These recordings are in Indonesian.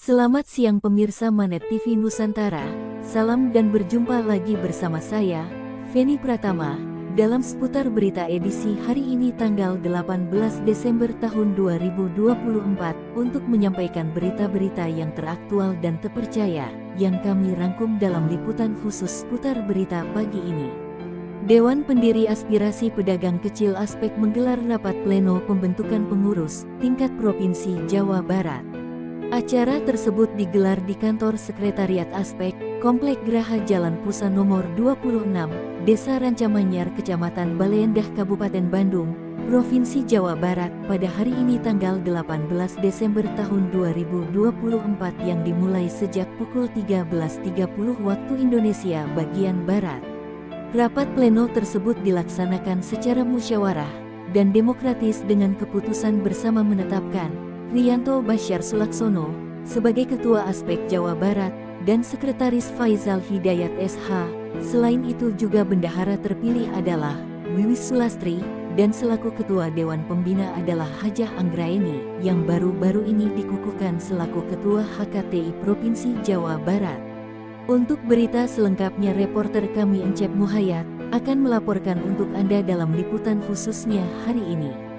Selamat siang pemirsa Manet TV Nusantara, salam dan berjumpa lagi bersama saya, Feni Pratama, dalam seputar berita edisi hari ini tanggal 18 Desember tahun 2024, untuk menyampaikan berita-berita yang teraktual dan terpercaya, yang kami rangkum dalam liputan khusus seputar berita pagi ini. Dewan Pendiri Aspirasi Pedagang Kecil Aspek menggelar rapat pleno pembentukan pengurus tingkat Provinsi Jawa Barat. Acara tersebut digelar di kantor Sekretariat Aspek, Komplek Graha Jalan Pusa nomor 26, Desa Rancamanyar, Kecamatan Baleendah, Kabupaten Bandung, Provinsi Jawa Barat, pada hari ini tanggal 18 Desember tahun 2024 yang dimulai sejak pukul 13.30 waktu Indonesia bagian Barat. Rapat pleno tersebut dilaksanakan secara musyawarah dan demokratis dengan keputusan bersama menetapkan Riyanto Bashar Sulaksono sebagai Ketua Aspek Jawa Barat dan Sekretaris Faizal Hidayat SH. Selain itu juga bendahara terpilih adalah Wiwis Sulastri dan selaku Ketua Dewan Pembina adalah Hajah Anggraeni yang baru-baru ini dikukuhkan selaku Ketua HKTI Provinsi Jawa Barat. Untuk berita selengkapnya reporter kami Encep Muhayat akan melaporkan untuk Anda dalam liputan khususnya hari ini.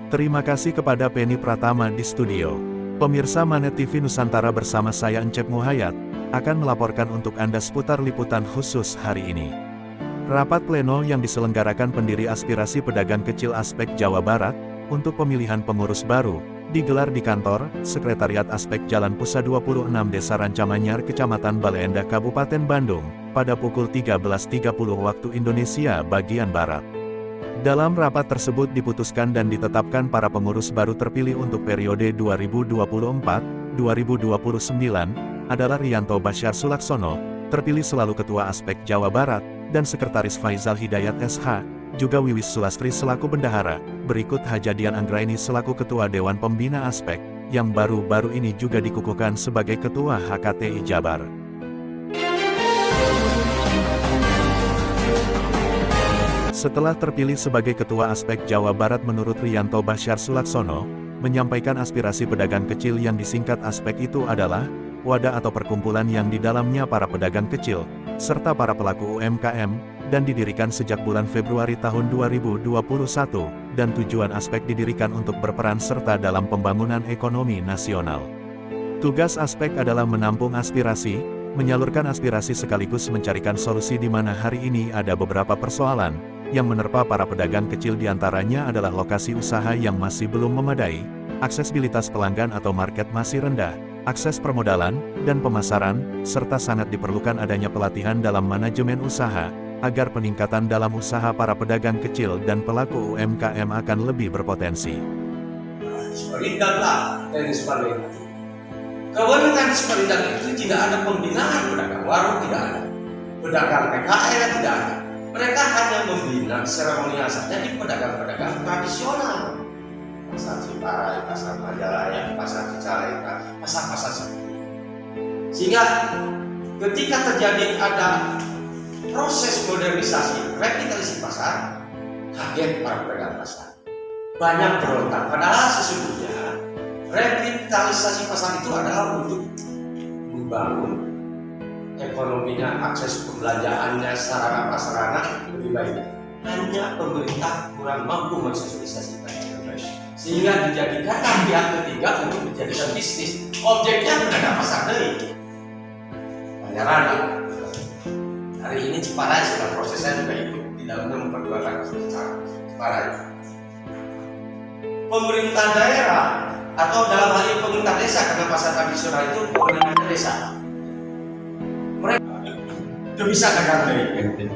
Terima kasih kepada Feni Pratama di studio. Pemirsa Manet TV Nusantara bersama saya Encep Muhayat, akan melaporkan untuk Anda seputar liputan khusus hari ini. Rapat pleno yang diselenggarakan pendiri aspirasi pedagang kecil Aspek Jawa Barat, untuk pemilihan pengurus baru, digelar di kantor Sekretariat Aspek Jalan Pusa 26 Desa Rancamanyar, Kecamatan Baleendah, Kabupaten Bandung, pada pukul 13.30 waktu Indonesia bagian Barat. Dalam rapat tersebut diputuskan dan ditetapkan para pengurus baru terpilih untuk periode 2024-2029, adalah Riyanto Bashar Sulaksono, terpilih selalu Ketua Aspek Jawa Barat, dan Sekretaris Faizal Hidayat SH, juga Wiwis Sulastri selaku Bendahara, berikut Hajah Anggraeni selaku Ketua Dewan Pembina Aspek, yang baru-baru ini juga dikukuhkan sebagai Ketua HKTI Jabar. Setelah terpilih sebagai Ketua Aspek Jawa Barat menurut Riyanto Bashar Sulaksono, menyampaikan aspirasi pedagang kecil yang disingkat Aspek itu adalah wadah atau perkumpulan yang di dalamnya para pedagang kecil, serta para pelaku UMKM, dan didirikan sejak bulan Februari tahun 2021, dan tujuan Aspek didirikan untuk berperan serta dalam pembangunan ekonomi nasional. Tugas Aspek adalah menampung aspirasi, menyalurkan aspirasi sekaligus mencarikan solusi di mana hari ini ada beberapa persoalan yang menerpa para pedagang kecil, diantaranya adalah lokasi usaha yang masih belum memadai, aksesibilitas pelanggan atau market masih rendah, akses permodalan, dan pemasaran, serta sangat diperlukan adanya pelatihan dalam manajemen usaha, agar peningkatan dalam usaha para pedagang kecil dan pelaku UMKM akan lebih berpotensi. Seperindahlah dan sebagainya. Kewenangan seperindah itu tidak ada pembinaan pedagang warung, tidak ada. Pedagang PKL tidak ada. Mereka hanya membina seremonial saja di pedagang-pedagang tradisional. Pasar Ciparai, Pasar Majalaya, Pasar Cicalengka, pasar-pasar seperti itu. Sehingga ketika terjadi ada proses modernisasi, revitalisasi pasar, kaget para pedagang pasar. Banyak berontak, padahal sesungguhnya revitalisasi pasar itu adalah untuk membangun ekonominya, akses pembelanjaannya, sarana prasarana lebih baik. Hanya pemerintah kurang mampu mensosialisasikan, sehingga dijadikan pihak ketiga untuk menjadikan bisnis. Objeknya pedagang pasar dari Banjarana. Hari ini Ciparai sedang prosesnya juga ikut di dalamnya memperjuangkan Ciparai. Pemerintah daerah atau dalam hal ini pemerintah desa, karena pasar tradisional itu pemerintah desa. Mereka itu bisa gagal dari.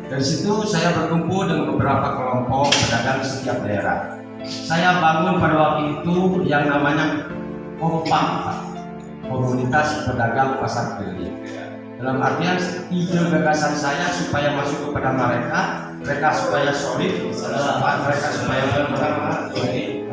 Dari situ saya berkumpul dengan beberapa kelompok pedagang di setiap daerah. Saya bangun pada waktu itu yang namanya Kompak, Komunitas Pedagang Pasar Keliling. Dalam artian ide gagasan saya supaya masuk kepada mereka supaya solid, mereka supaya benar-benar solid.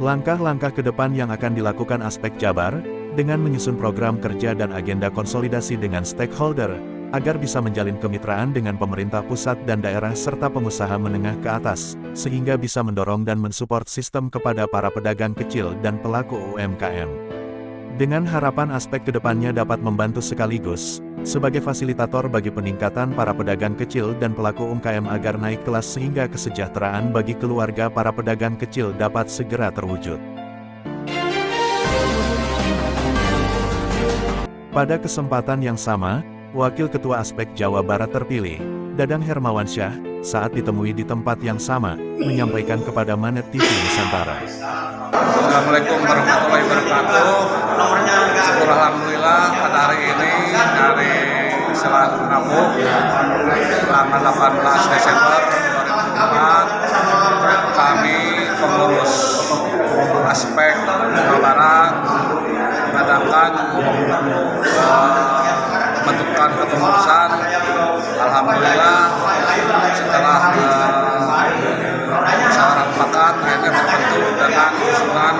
Langkah-langkah ke depan yang akan dilakukan Aspek Jabar, dengan menyusun program kerja dan agenda konsolidasi dengan stakeholder, agar bisa menjalin kemitraan dengan pemerintah pusat dan daerah serta pengusaha menengah ke atas, sehingga bisa mendorong dan mensupport sistem kepada para pedagang kecil dan pelaku UMKM. Dengan harapan aspek kedepannya dapat membantu sekaligus, sebagai fasilitator bagi peningkatan para pedagang kecil dan pelaku UMKM agar naik kelas sehingga kesejahteraan bagi keluarga para pedagang kecil dapat segera terwujud. Pada kesempatan yang sama, Wakil Ketua Aspek Jawa Barat terpilih, Dadang Hermawansyah, saat ditemui di tempat yang sama, menyampaikan kepada Manet TV Nusantara. Assalamualaikum warahmatullahi wabarakatuh. Syukur alhamdulillah pada hari ini dari Selat Rabu tanggal 18 Desember 2024 kami pengurus Aspek Jawa Barat mengadakan pembentukan kepengurusan. Alhamdulillah setelah musyawarah mufakat akhirnya terbentuk dengan usulan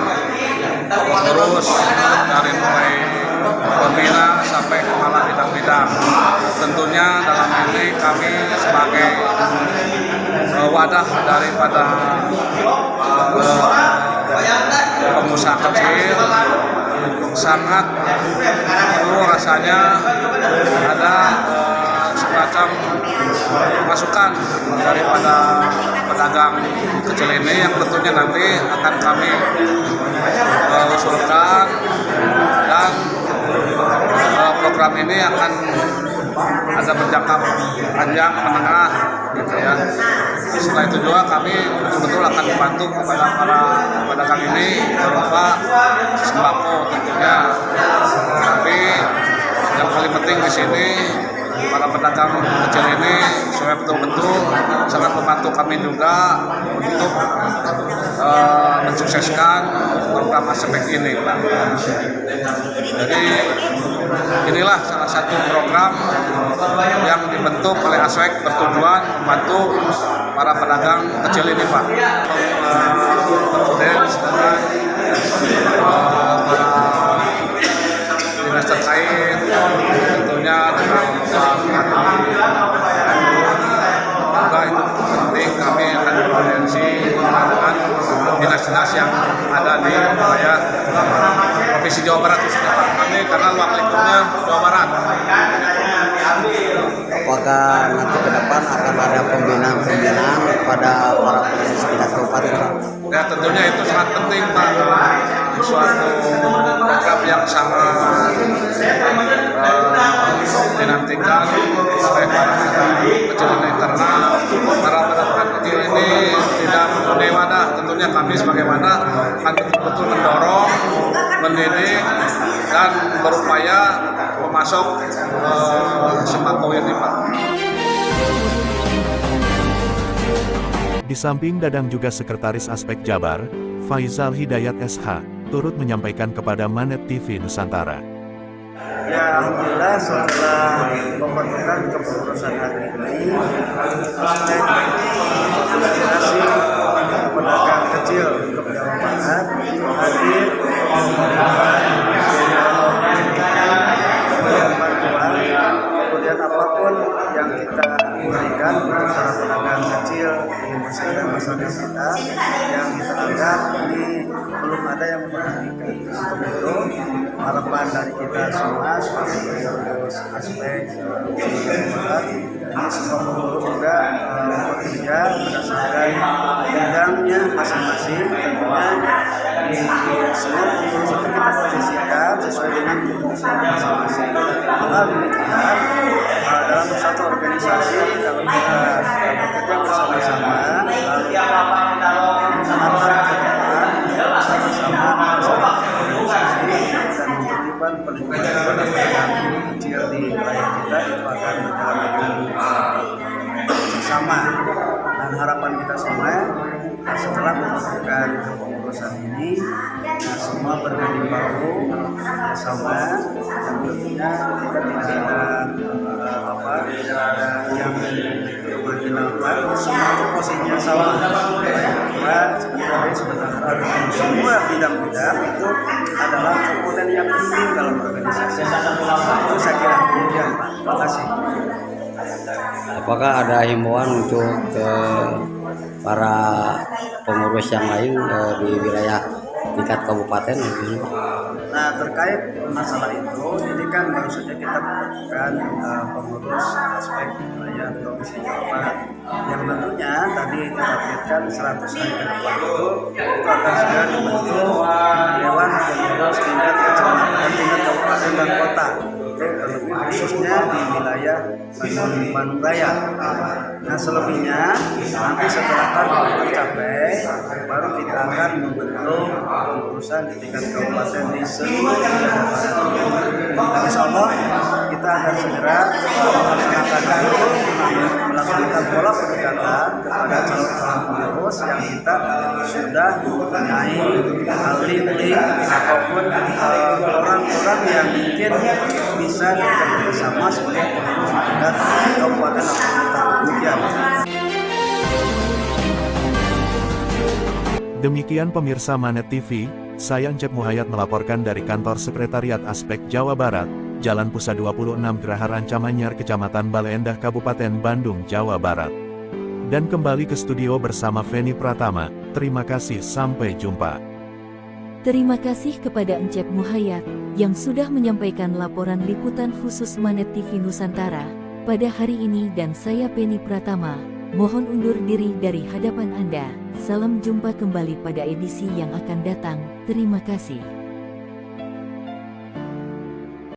pengurus dari mulai pembina sampai kepala bidang-bidang. Tentunya dalam ini kami sebagai wadah daripada pengusaha kecil sangat perlu rasanya ada semacam masukan daripada pedagang kecil ini yang tentunya nanti akan kami usulkan, dan program ini akan ada berjangka panjang menengah gitu ya. Setelah itu juga kami betul-betul akan membantu kepada para pedagang ini berupa sembako tentunya. Tapi yang paling penting di sini para pedagang kecil ini supaya betul-betul sangat membantu kami juga untuk mensukseskan program Aspek ini, Pak. Jadi inilah salah satu program yang dibentuk oleh Aspek bertujuan membantu para pedagang kecil ini, Pak. Kemudian dinas terkait tentunya dengan juga itu penting, kami akan berkoordinasi dengan dinas-dinas yang ada di wilayah Provinsi Jawa Barat khususnya, Pak. Kami karena ruang lingkupnya Jawa Barat. Apakah nanti ke depan akan ada pembinaan pada para pengurus tingkat kabupaten, Pak? Ya tentunya itu sangat penting, Pak. Suatu program yang sangat dinantikan oleh para pedagang kecil ini, karena para pedagang kecil ini tidak mempunyai wadah. Tentunya kami sebagaimana akan betul-betul mendorong, mendidik, dan berupaya memasok sembako ini, Pak. Di samping Dadang juga Sekretaris Aspek Jabar, Faizal Hidayat SH, turut menyampaikan kepada Manet TV Nusantara. Ya, alhamdulillah setelah pembentukan kepengurusan hari ini, Aspek Asosiasi Pedagang Kecil untuk Jawa Barat hadir kemudian bantuan, kemudian apapun yang kita berikan untuk para pedagang kecil di masyarakat kita yang kita anggap ini belum ada yang memperhatikan. Untuk itu harapan dari kita semua sebagai Aspek Jawa ini semua pengurus juga bekerja berdasarkan bidangnya masing-masing. Tentunya di semua pengurus itu kita posisikan sesuai dengan tupoksinya masing-masing. Hal demikian dalam satu organisasi kalau kita bekerja bersama-sama lalu harapan ke depan bersama-sama organisasi dan menertibkan perlindungan kepada pedagang kecil di wilayah kita itu akan berjalan dengan bersama. Dan harapan kita semua setelah membentukkan kepengurusan ini semua berganding bahu bersama, dan tentunya kita tidak ada yang bermarginalkan, semua posisinya sama, baik ketua, sekretaris, bendahara, dan semua bidang-bidang itu adalah komponen yang penting dalam organisasi. Itu saya kira kemudian Pak. Terima kasih. Apakah ada himbauan untuk para pengurus yang lain di wilayah tingkat kabupaten? Nah, terkait masalah itu, ini kan baru saja kita membentukkan pengurus aspek wilayah Provinsi Jawa Barat, yang tentunya tadi ditargetkan 100 hari ke depan itu akan segera dibentuk dewan pengurus tingkat kecamatan, tingkat kabupaten dan kota. Itu terlebih khususnya di wilayah Bandung Raya. Nah, selebihnya nanti setelah target tercapai, baru kita akan membentuk pengurusan di tingkat kabupaten di seluruh Jawa Barat. Dan insya Allah kita akan segera melaksanakan itu, melaksanakan pola pendekatan kepada calon-calon pengurus yang kita sudah mempunyai alumni ataupun orang-orang yang mungkin bisa bekerja sama sebagai pengurus di tingkat kabupaten atau kota. Demikian. Demikian pemirsa Manet TV, saya Encep Muhayat melaporkan dari kantor Sekretariat Aspek Jawa Barat, Jalan Pusa 26 Geraha Rancamanyar, Kecamatan Bale Endah, Kabupaten Bandung, Jawa Barat. Dan kembali ke studio bersama Feni Pratama. Terima kasih, sampai jumpa. Terima kasih kepada Encep Muhayat yang sudah menyampaikan laporan liputan khusus Manet TV Nusantara pada hari ini, dan saya Feni Pratama mohon undur diri dari hadapan Anda. Salam jumpa kembali pada edisi yang akan datang. Terima kasih.